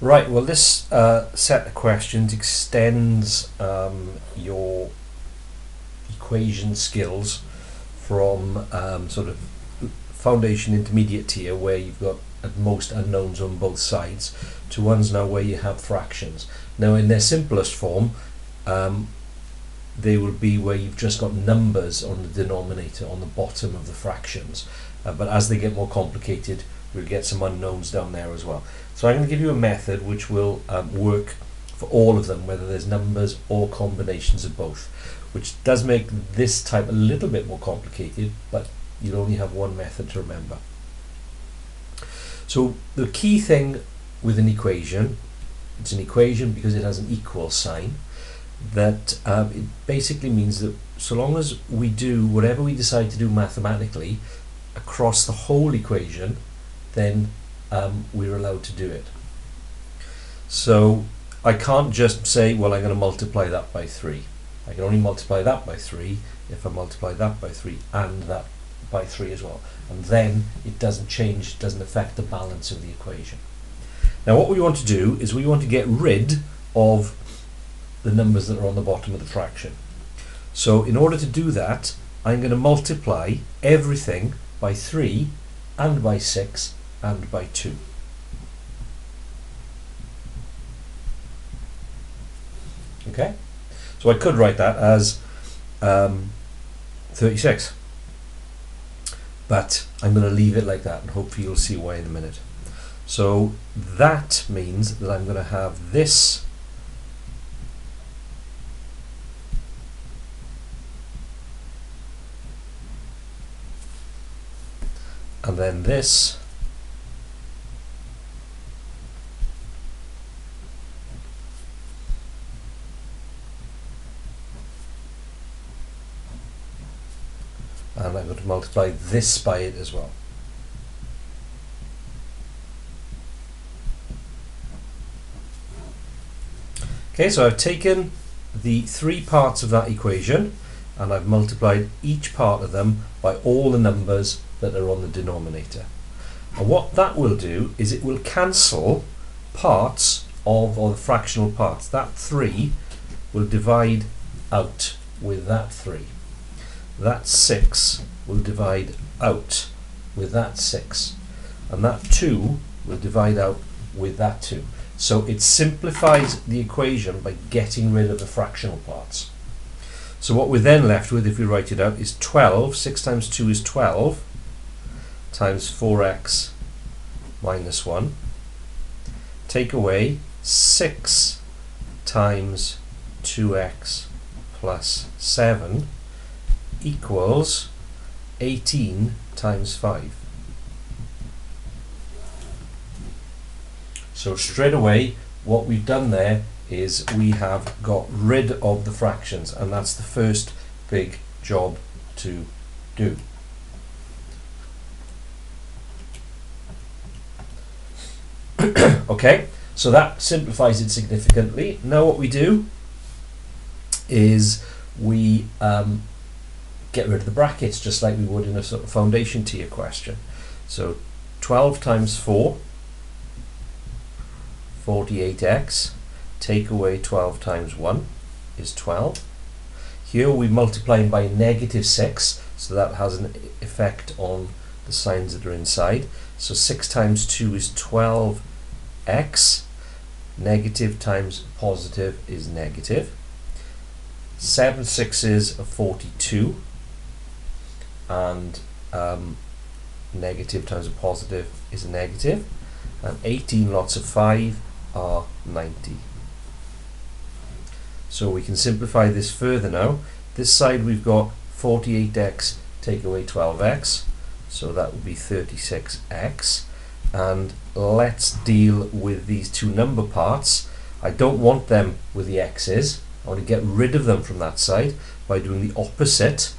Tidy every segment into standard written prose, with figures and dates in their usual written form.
Right, well this set of questions extends your equation skills from sort of foundation intermediate tier where you've got at most unknowns on both sides to ones now where you have fractions. Now in their simplest form they will be where you've just got numbers on the denominator on the bottom of the fractions, but as they get more complicated we'll get some unknowns down there as well. So I'm going to give you a method which will work for all of them, whether there's numbers or combinations of both, which does make this type a little bit more complicated, but you'll only have one method to remember. So the key thing with an equation, it's an equation because it has an equal sign, that it basically means that so long as we do whatever we decide to do mathematically across the whole equation, then we're allowed to do it. So I can't just say, well, I'm going to multiply that by 3. I can only multiply that by 3 if I multiply that by 3 and that by 3 as well. And then it doesn't change, it doesn't affect the balance of the equation. Now what we want to do is we want to get rid of the numbers that are on the bottom of the fraction. So in order to do that, I'm going to multiply everything by 3 and by 6 and by 2. Okay, so I could write that as 36, but I'm going to leave it like that and hopefully you'll see why in a minute. So that means that I'm going to have this and then this and I'm going to multiply this by it as well. Okay, so I've taken the 3 parts of that equation and I've multiplied each part of them by all the numbers that are on the denominator. And what that will do is it will cancel parts of, or the fractional parts. That 3 will divide out with that 3. That 6 will divide out with that 6. And that 2 will divide out with that 2. So it simplifies the equation by getting rid of the fractional parts. So what we're then left with, if we write it out, is 12. 6 times 2 is 12 times 4x minus 1. Take away 6 times 2x plus 7 equals 18 times 5. So straight away what we've done there is we have got rid of the fractions, and that's the first big job to do. Okay, so that simplifies it significantly. Now what we do is we get rid of the brackets just like we would in a sort of foundation tier question. So 12 times 4, 48x, take away 12 times 1 is 12. Here we're multiplying by negative 6, so that has an effect on the signs that are inside. So 6 times 2 is 12x, negative times positive is negative. 7 6s are 42, and negative times a positive is a negative, and 18 lots of 5 are 90. So we can simplify this further now. This side we've got 48x take away 12x, so that would be 36x. And let's deal with these two number parts. I don't want them with the x's. I want to get rid of them from that side by doing the opposite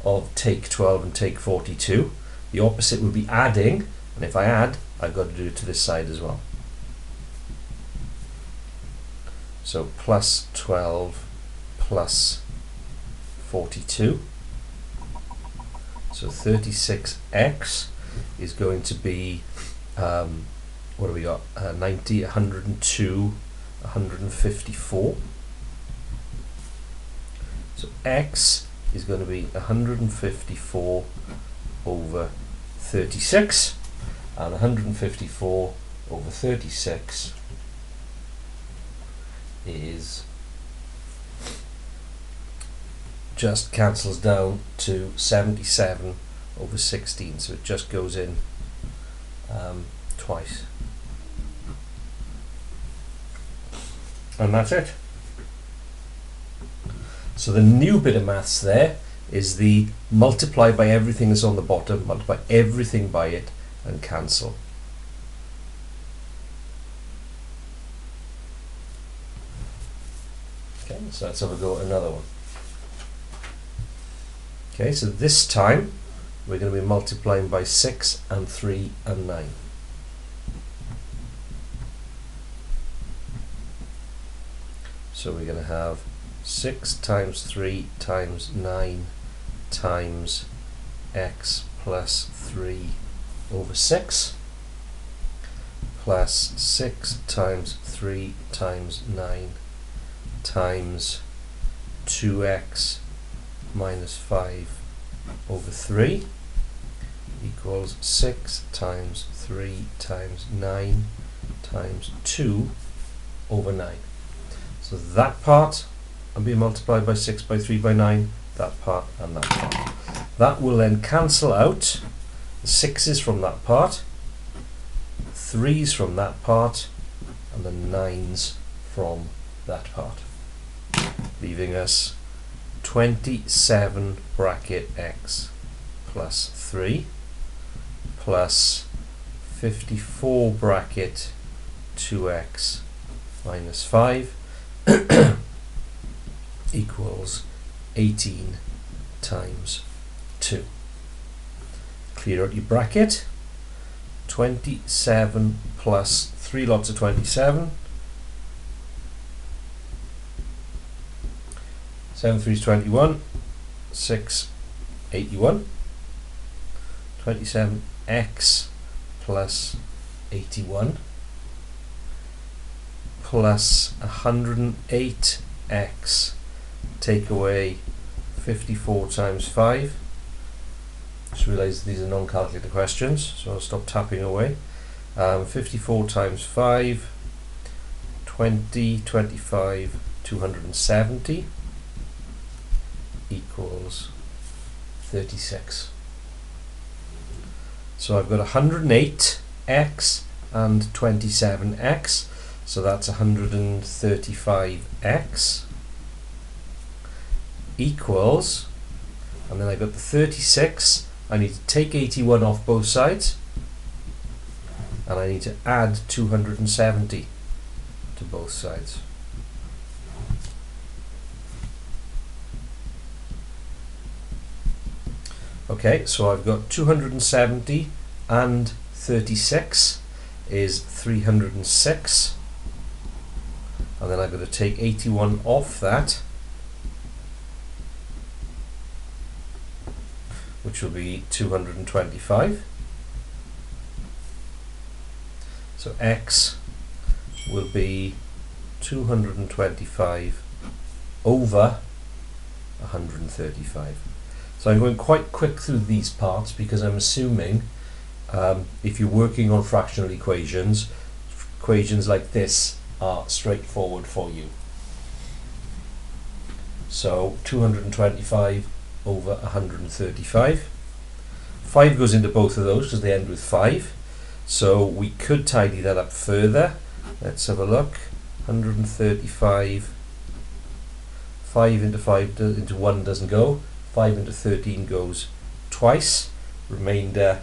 of take 12 and take 42. The opposite would be adding, and if I add, I've got to do it to this side as well. So plus 12 plus 42. So 36x is going to be what do we got? 90, 102, 154. So x is going to be 154 over 36, and 154 over 36 is just cancels down to 77 over 16, so it just goes in twice, and that's it. So the new bit of maths there is the multiply by everything that's on the bottom, multiply everything by it, and cancel. Okay, so let's have a go at another one. Okay, so this time we're going to be multiplying by 6 and 3 and 9. So we're going to have 6 times 3 times 9 times x plus 3 over 6 plus 6 times 3 times 9 times 2x minus 5 over 3 equals 6 times 3 times 9 times 2 over 9. So that part will be multiplied by 6 by 3 by 9, that part and that part. That will then cancel out the 6's from that part, 3's from that part, and the 9's from that part, leaving us 27 bracket x plus 3 plus 54 bracket 2x minus 5 equals 18 times 2. Clear out your bracket. 27 plus 3 lots of 27. 7 3 is 21. 6 81. 27x plus 81 plus 108x, take away 54 times 5. Just realised these are non-calculator questions, so I'll stop tapping away. 54 times 5, 20, 25, 270 equals 36. So I've got 108x and 27x, so that's 135x equals, and then I've got the 36. I need to take 81 off both sides, and I need to add 270 to both sides. Okay, so I've got 270 and 36 is 306, and then I've got to take 81 off that, which will be 225. So x will be 225 over 135. So I'm going quite quick through these parts because I'm assuming if you're working on fractional equations, equations like this are straightforward for you. So 225 over 135. 5 goes into both of those because they end with 5. So we could tidy that up further. Let's have a look. 135. 5 into 5 into 1 doesn't go. 5 into 13 goes twice. Remainder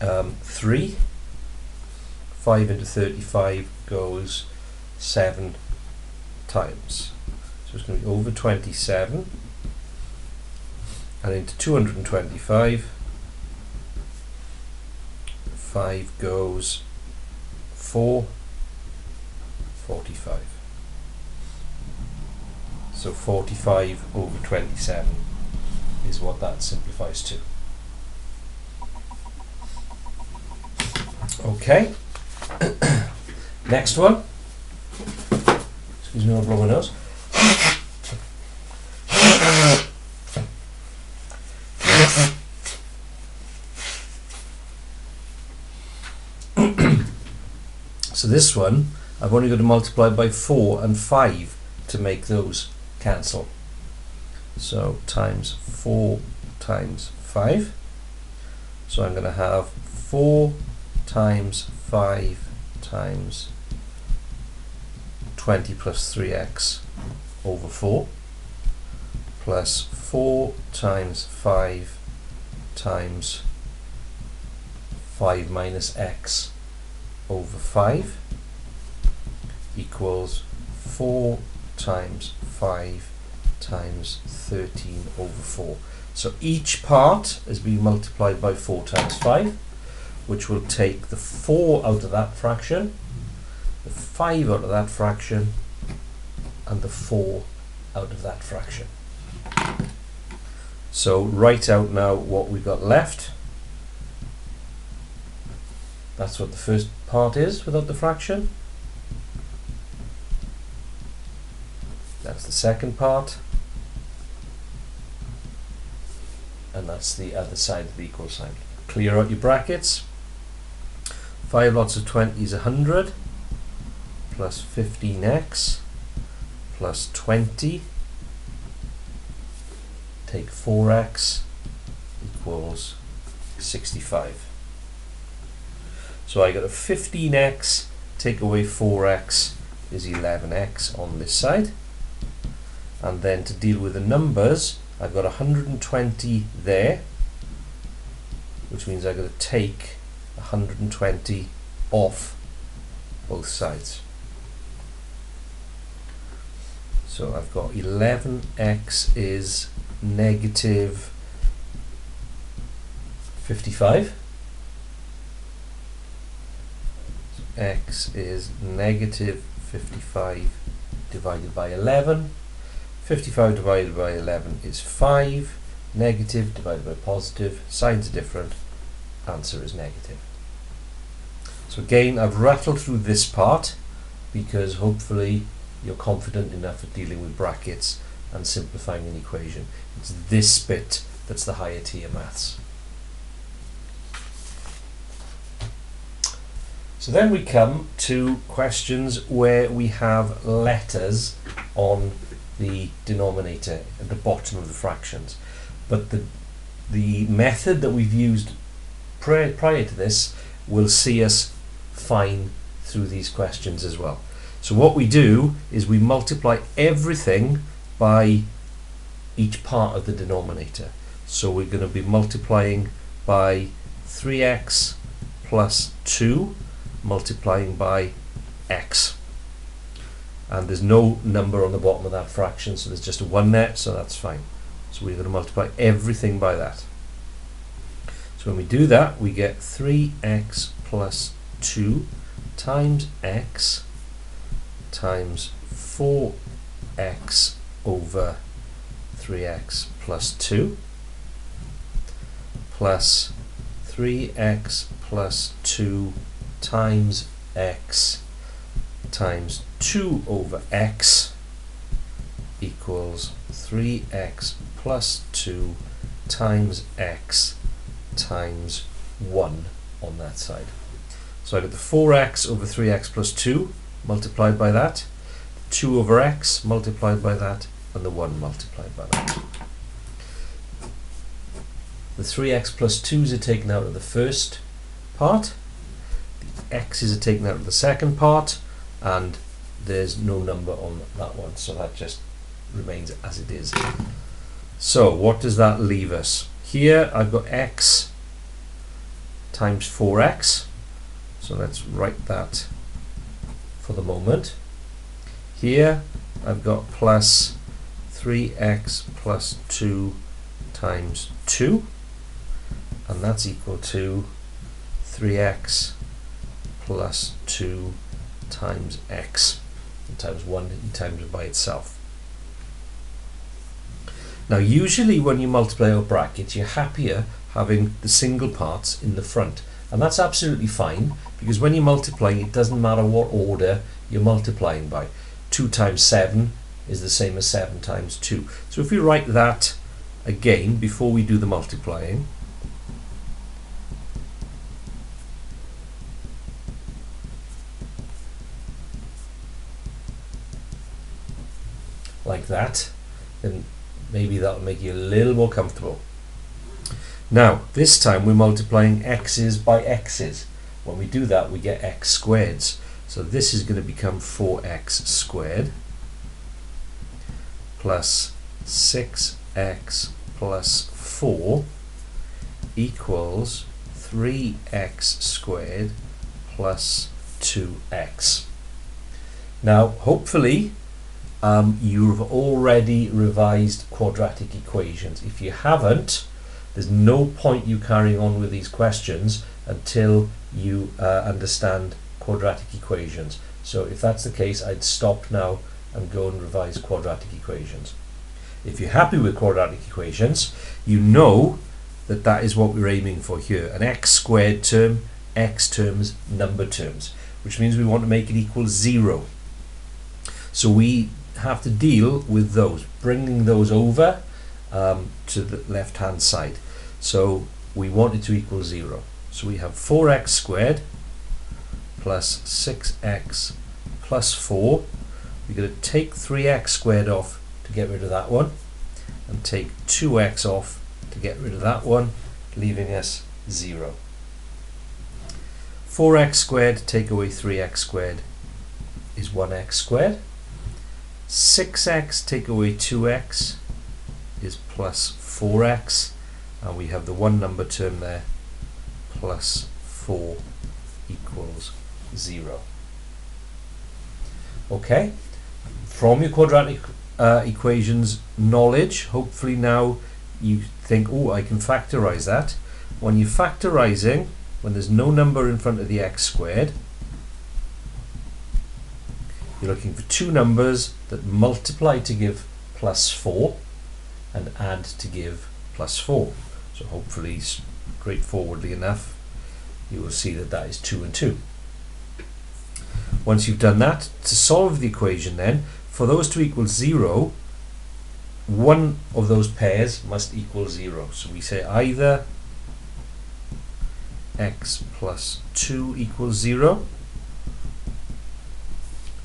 3. 5 into 35 goes 7 times. So it's going to be over 27. And into 225, 5 goes 4, 45. So 45 over 27 is what that simplifies to. Okay, Next one. Excuse me, I'll blow my nose. So this one, I've only got to multiply by 4 and 5 to make those cancel. So times 4 times 5. So I'm going to have 4 times 5 times 20 plus 3x over 4 plus 4 times 5 times 5 minus x over 5 equals 4 times 5 times 13 over 4. So each part is being multiplied by 4 times 5, which will take the 4 out of that fraction, the 5 out of that fraction, and the 4 out of that fraction. So write out now what we've got left. That's what the first part is without the fraction. That's the second part. And that's the other side of the equal sign. Clear out your brackets. 5 lots of 20 is 100 plus 15x plus 20. Take 4x equals 65. So I got a 15x, take away 4x is 11x on this side. And then to deal with the numbers, I've got 120 there, which means I've got to take 120 off both sides. So I've got 11x is negative 55. So x is negative 55 divided by 11. 55 divided by 11 is 5. Negative divided by positive. Signs are different. Answer is negative. So again, I've rattled through this part because hopefully you're confident enough at dealing with brackets and simplifying an equation. It's this bit that's the higher tier maths. So then we come to questions where we have letters on the denominator at the bottom of the fractions. But the method that we've used prior to this will see us fine through these questions as well. So what we do is we multiply everything by each part of the denominator. So we're going to be multiplying by 3x plus 2 multiplying by x. And there's no number on the bottom of that fraction, so there's just a 1 there, so that's fine. So we're going to multiply everything by that. So when we do that, we get 3x plus 2 times x times 4x over 3x plus 2 plus 3x plus 2 times x times 2 over x equals 3x plus 2 times x times 1 on that side. So I got the 4x over 3x plus 2 multiplied by that, 2 over x multiplied by that, and the 1 multiplied by that. The 3x plus 2's are taken out of the first part, the x's are taken out of the second part, and there's no number on that one, so that just remains as it is. So what does that leave us? Here I've got x times 4x, so let's write that for the moment. Here I've got plus 3x plus 2 times 2, and that's equal to 3x plus 2 times x, and times 1 times it by itself. Now usually when you multiply out brackets, you're happier having the single parts in the front, And that's absolutely fine, because when you're multiplying, it doesn't matter what order you're multiplying by. 2 times 7 is the same as 7 times 2. So if we write that again before we do the multiplying, like that, then maybe that'll make you a little more comfortable. Now, this time we're multiplying x's by x's. When we do that, we get x squareds. So this is going to become 4x squared plus 6x plus 4 equals 3x squared plus 2x. Now, hopefully, you've already revised quadratic equations. If you haven't, there's no point you carrying on with these questions until you understand quadratic equations. So if that's the case, I'd stop now and go and revise quadratic equations. If you're happy with quadratic equations, you know that that is what we're aiming for here. An x squared term, x terms, number terms, which means we want to make it equal 0. So we have to deal with those, bringing those over to the left hand side. So we want it to equal 0. So we have 4x squared plus 6x plus 4. We're going to take 3x squared off to get rid of that one, and take 2x off to get rid of that one, leaving us 0. 4x squared take away 3x squared is 1x squared. 6x take away 2x is plus 4x, and we have the one number term there, plus 4 equals 0. Okay, from your quadratic equations knowledge, hopefully now you think, oh, I can factorize that. When you're factorizing, when there's no number in front of the x squared, you're looking for two numbers that multiply to give plus 4 and add to give plus 4. So hopefully, straightforwardly enough, you will see that that is 2 and 2. Once you've done that, to solve the equation then, for those to equal 0, one of those pairs must equal 0. So we say either x plus 2 equals 0,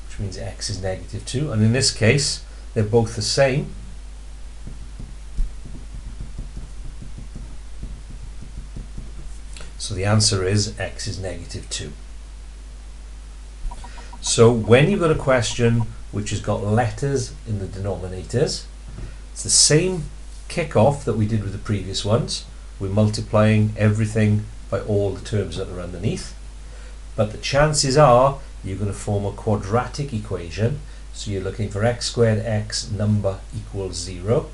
which means x is negative 2, and in this case they're both the same. So the answer is x is negative 2. So when you've got a question which has got letters in the denominators, it's the same kick-off that we did with the previous ones. We're multiplying everything by all the terms that are underneath, but the chances are you're going to form a quadratic equation. So you're looking for x squared x number equals 0,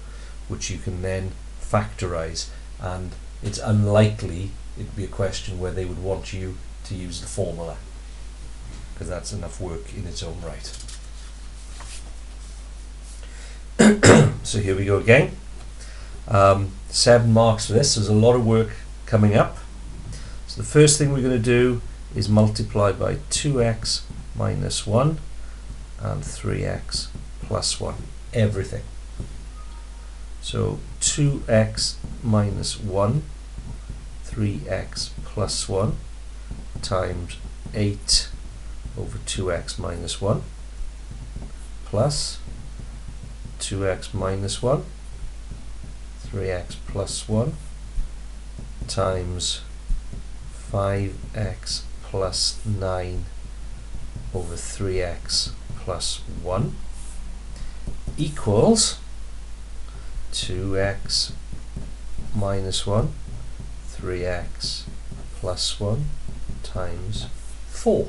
which you can then factorize, and it's unlikely it'd be a question where they would want you to use the formula, because that's enough work in its own right. So here we go again. 7 marks for this. There's a lot of work coming up. So the first thing we're going to do is multiply by 2x minus 1 and 3x plus 1. Everything. So 2x minus 1, 3x plus 1 times 8 over 2x minus 1 plus 2x minus 1, 3x plus 1 times 5x plus 9 over 3x plus 1 equals 2x minus 1, 3x plus 1 times 4.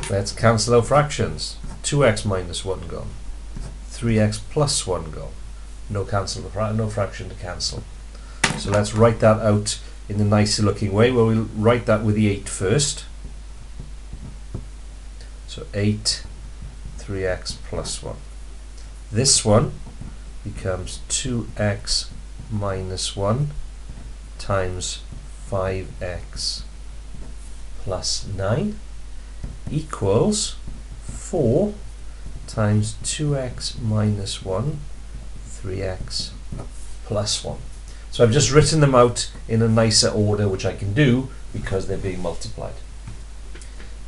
Let's cancel out fractions. 2x minus 1 gone. 3x plus 1 gone. No fraction to cancel. So let's write that out in a nicer looking way. Well, we'll write that with the 8 first. So 8, 3x plus 1. This one becomes 2x minus 1 times 5x plus 9 equals 4 times 2x minus 1, 3x plus 1. So I've just written them out in a nicer order, which I can do because they're being multiplied.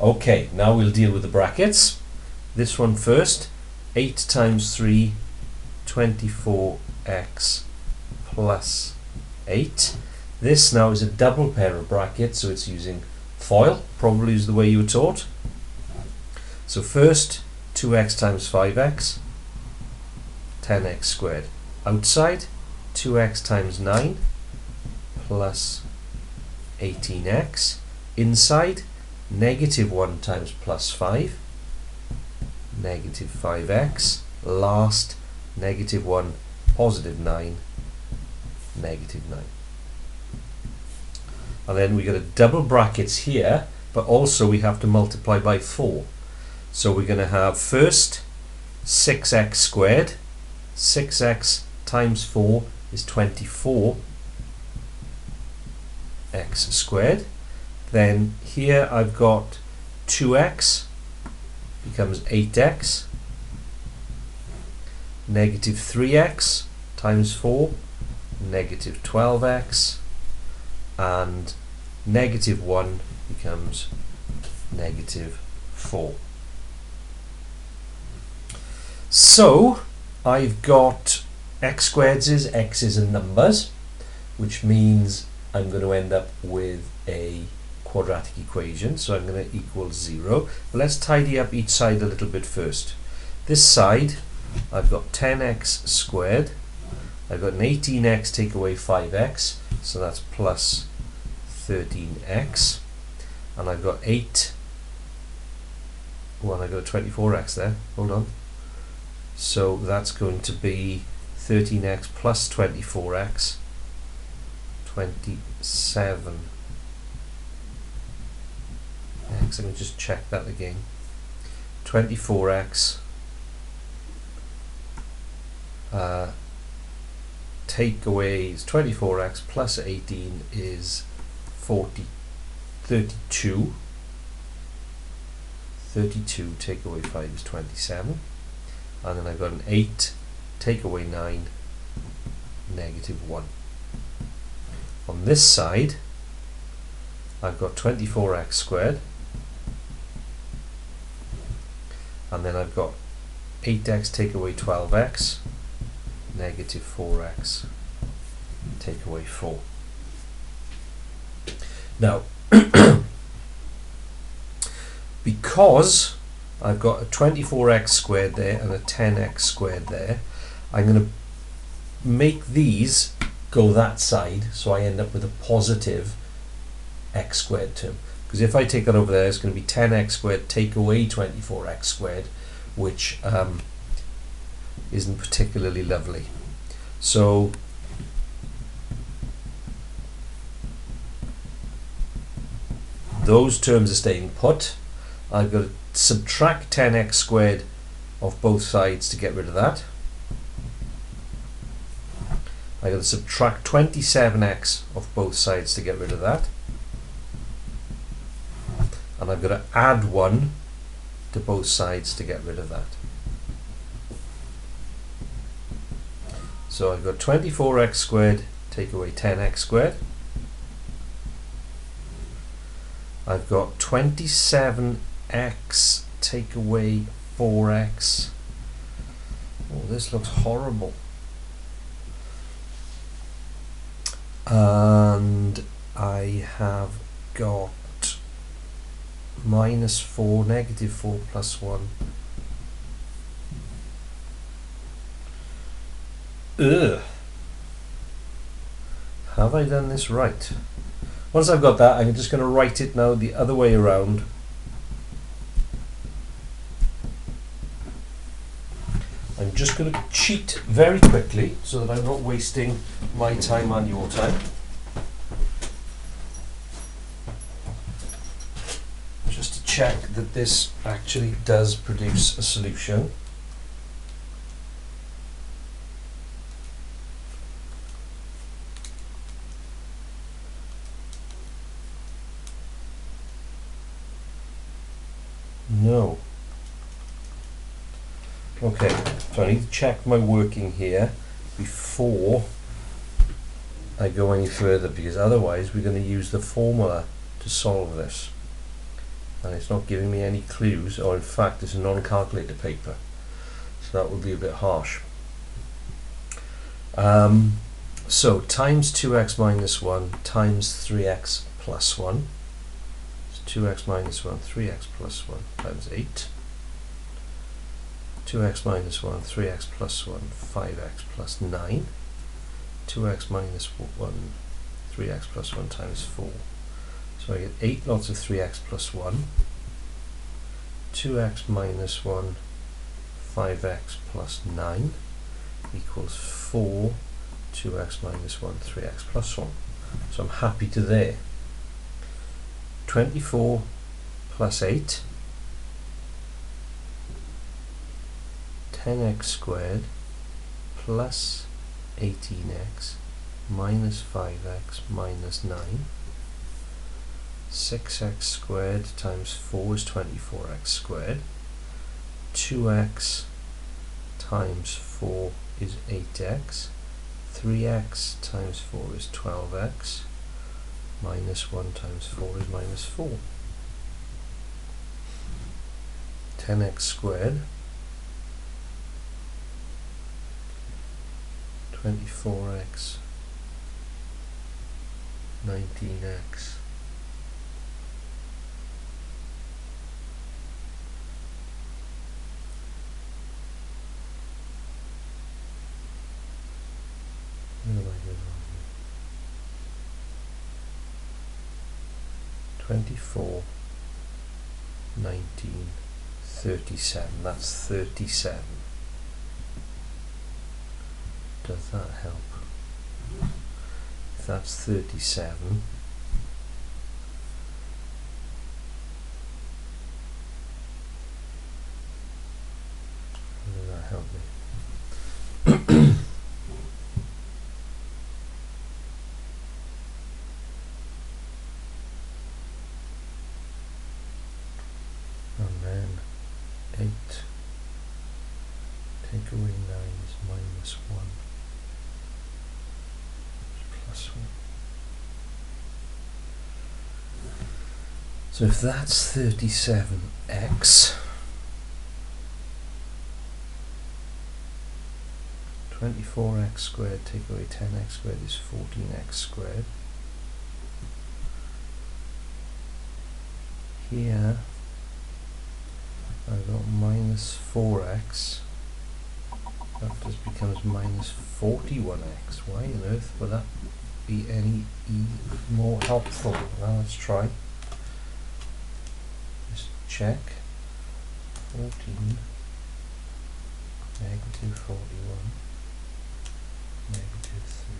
Okay, now we'll deal with the brackets. This one first, 8 times 3, 24x plus 8. This now is a double pair of brackets, so it's using FOIL, probably is the way you were taught. So first, 2x times 5x, 10x squared. Outside, 2x times 9 plus 18x. Inside, negative 1 times plus 5, negative 5x. Last, negative 1, positive 9, negative 9. And then we got a double brackets here, but also we have to multiply by 4. So we're going to have first 6x squared. 6x times 4 is 24x squared. Then here I've got 2x becomes 8x. Negative 3x times 4, negative 12x. And negative 1 becomes negative 4. So I've got x squareds is x's and numbers, which means I'm going to end up with a quadratic equation. So I'm going to equal 0. But let's tidy up each side a little bit first. This side, I've got 10x squared. I've got an 18x take away 5x, so that's plus 13x. And I've got 8. Well, I've got a 24x there. Hold on. So that's going to be 13x plus 24x, 27x. Let me just check that again. 24x take away is 24x plus 18 is 32. 32 take away 5 is 27. And then I've got an 8 take away 9, negative 1. On this side, I've got 24x squared. And then I've got 8x take away 12x, negative 4x take away 4. Now, because I've got a 24x squared there and a 10x squared there, I'm going to make these go that side, so I end up with a positive x squared term. Because if I take that over there, it's going to be 10x squared take away 24x squared, which isn't particularly lovely. So those terms are staying put. I've got to subtract 10x squared off both sides to get rid of that. I've got to subtract 27x off both sides to get rid of that. And I've got to add 1 to both sides to get rid of that. So I've got 24x squared take away 10x squared. I've got 27x take away 4x. Oh, this looks horrible. And I have got minus 4, negative 4 plus 1. Ugh. Have I done this right? Once I've got that, I'm just going to write it now the other way around. I'm just going to cheat very quickly so that I'm not wasting my time and your time. Just to check that this actually does produce a solution. No. Okay, so I need to check my working here before I go any further, because otherwise we're going to use the formula to solve this. And it's not giving me any clues, or in fact it's a non-calculator paper. So that would be a bit harsh. So times 2x minus 1 times 3x plus 1. So 2x minus 1, 3x plus 1 times 8. 2x minus 1, 3x plus 1, 5x plus 9. 2x minus 1, 3x plus 1 times 4. So I get 8 lots of 3x plus 1. 2x minus 1, 5x plus 9 equals 4, 2x minus 1, 3x plus 1. So I'm happy to there. 24 plus 8, 10x squared plus 18x minus 5x minus 9. 6x squared times 4 is 24x squared. 2x times 4 is 8x. 3x times 4 is 12x. Minus 1 times 4 is minus 4. 10x squared, 24x, 19x, where am I going wrong here? 24, 19, 37. That's 37. Does that help? If that's 37, does that help me? And then 8, take away 9 is minus 1, plus 1. So if that's 37x, 24x squared take away 10x squared is 14x squared. Here I've got minus 4x, that just becomes minus 41x. Why on earth would that be any more helpful? Well, let's try. Just check. 14, negative 41, negative 3.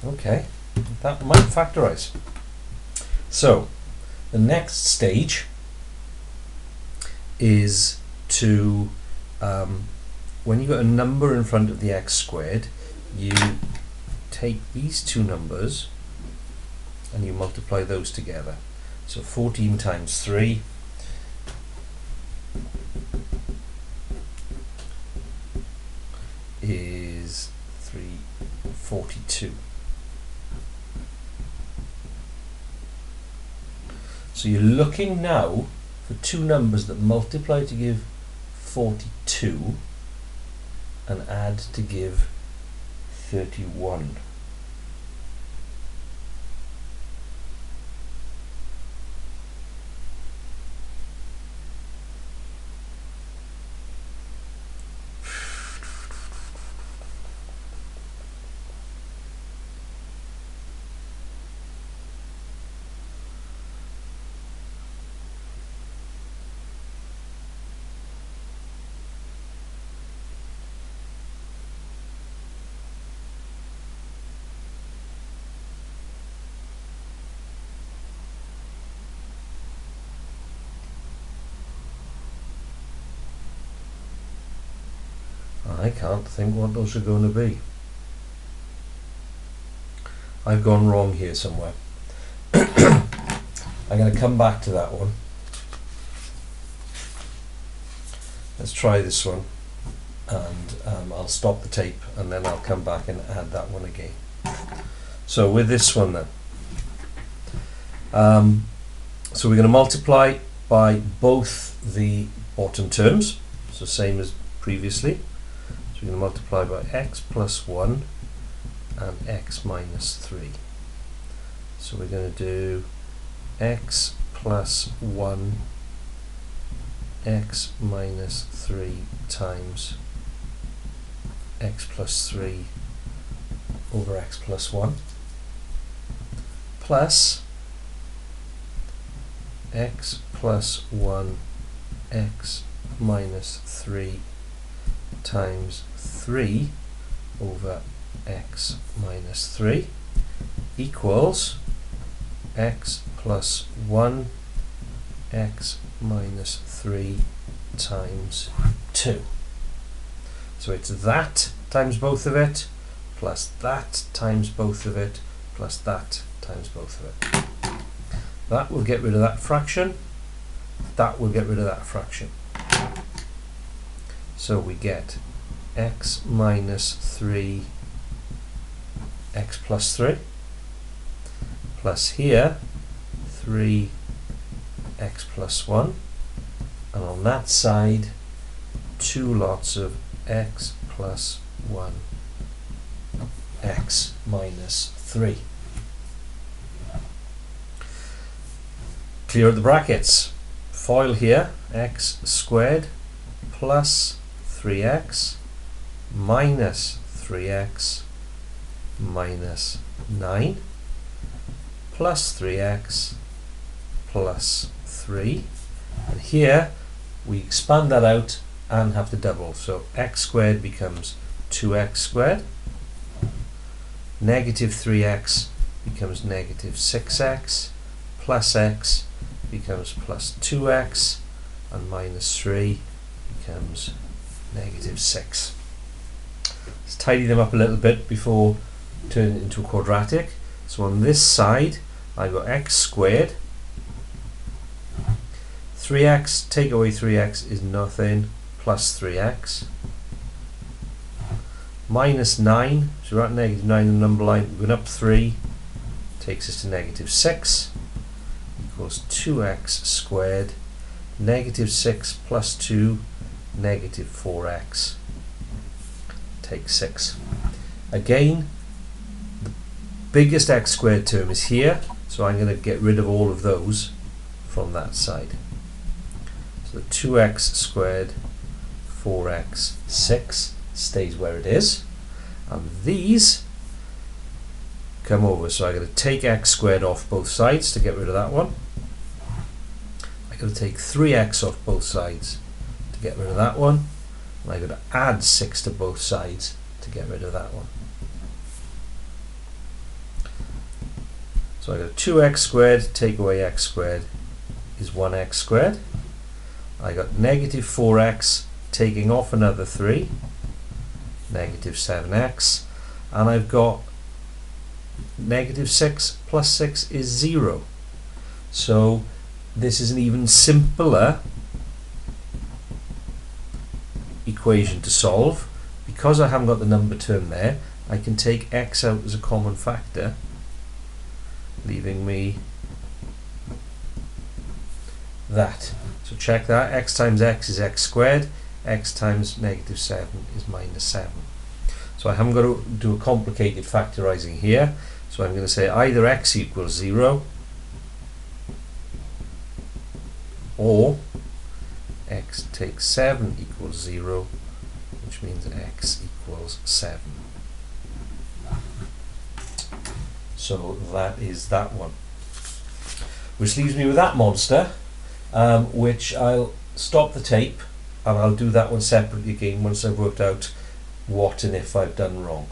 Okay, that might factorize. So the next stage is to, when you've got a number in front of the x squared, you take these two numbers and you multiply those together. So 14 times 3 is 342. So you're looking now for two numbers that multiply to give 42 and add to give 31. I can't think what those are going to be. I've gone wrong here somewhere. I'm going to come back to that one. Let's try this one, and I'll stop the tape and then I'll come back and add that one again. So with this one then, so we're going to multiply by both the bottom terms, so same as previously. So we're going to multiply by x plus 1 and x minus 3. So we're going to do x plus 1 x minus 3 times x plus 3 over x plus 1 plus x plus 1 x minus 3 times 3 over x minus 3 equals x plus 1 x minus 3 times 2. So it's that times both of it, plus that times both of it, plus that times both of it. That will get rid of that fraction, that will get rid of that fraction. So we get x minus 3 x plus 3 plus here 3 x plus 1, and on that side 2 lots of x plus 1 x minus 3. Clear the brackets. FOIL here, x squared plus 3x minus 3x minus 9 plus 3x plus 3, and here we expand that out and have to double, so x squared becomes 2x squared, negative 3x becomes negative 6x, plus x becomes plus 2x, and minus 3 becomes negative 6. Let's tidy them up a little bit before turning it into a quadratic. So on this side I've got x squared, 3x, take away 3x is nothing, plus 3x, minus 9, so we're at negative 9 in the number line, we're going up 3, takes us to negative 6, equals 2x squared, negative 6 plus 2, negative 4x, takes 6. Again, the biggest x squared term is here, so I'm going to get rid of all of those from that side. So 2x squared, 4x, 6 stays where it is, and these come over, so I'm going to take x squared off both sides to get rid of that one. I'm going to take 3x off both sides to get rid of that one, and I'm going to add 6 to both sides to get rid of that one. So I got 2x squared, take away x squared is 1x squared. I got negative 4x, taking off another 3, negative 7x, and I've got negative 6 plus 6 is 0. So this is an even simpler equation to solve. Because I haven't got the number term there, I can take x out as a common factor, leaving me that. So check that, x times x is x squared, x times negative 7 is minus 7. So I haven't got to do a complicated factorizing here, so I'm going to say either x equals 0 or x takes 7 equals 0, which means x equals 7. So that is that one. Which leaves me with that monster, which I'll stop the tape and I'll do that one separately again once I've worked out what and if I've done wrong.